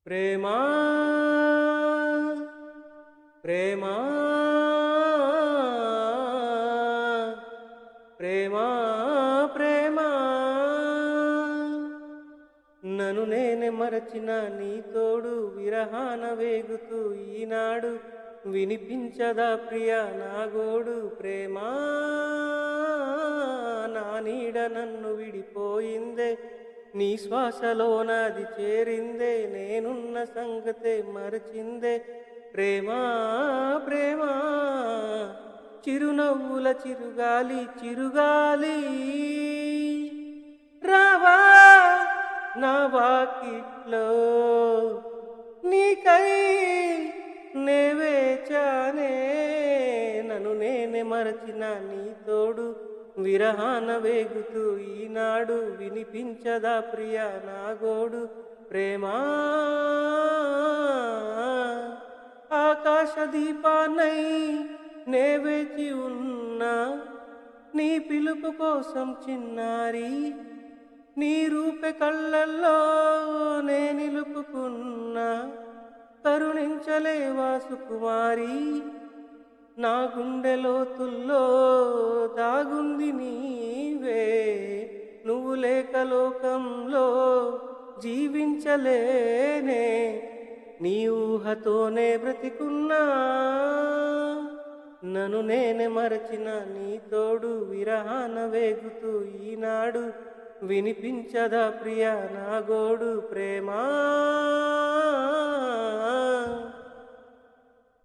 ప్రేమా ప్రేమా ప్రేమా ప్రేమా నన్ను నేనే మరచిన నీ తోడు విరహాన వేగుతూ ఈనాడు వినిపించదా ప్రియా నా గోడు ప్రేమా నా నీడ నన్ను విడిపోయిందే నీ శ్వాసలో నాది చేరిందే నేనున్న సంగతే మరచిందే ప్రేమా ప్రేమా చిరునవ్వుల చిరుగాలి చిరుగాలి రావా నా వాకిట్లో నీకై నే వేచానే నన్ను నేనే మరచిన నీ తోడు విరహాన వేగుతూ ఈనాడు వినిపించదా ప్రియా నా గోడు ప్రేమా ఆకాశ దీపాన్నై నే వేచి ఉన్నా నీ పిలుపు కోసం చిన్నారి నీ రూపె కళ్ళల్లో నే నిలుపుకున్నా కరుణించలేవా సుకుమారి నా గుండె లోతుల్లో దాగుంది నీవే నువ్వు లేక లోకంలో జీవించలేనే నీ ఊహతోనే బ్రతికున్నా నన్ను నేనే మరచిన నీ తోడు విరహాన వేగుతూ ఈనాడు వినిపించదా ప్రియా నా గోడు ప్రేమా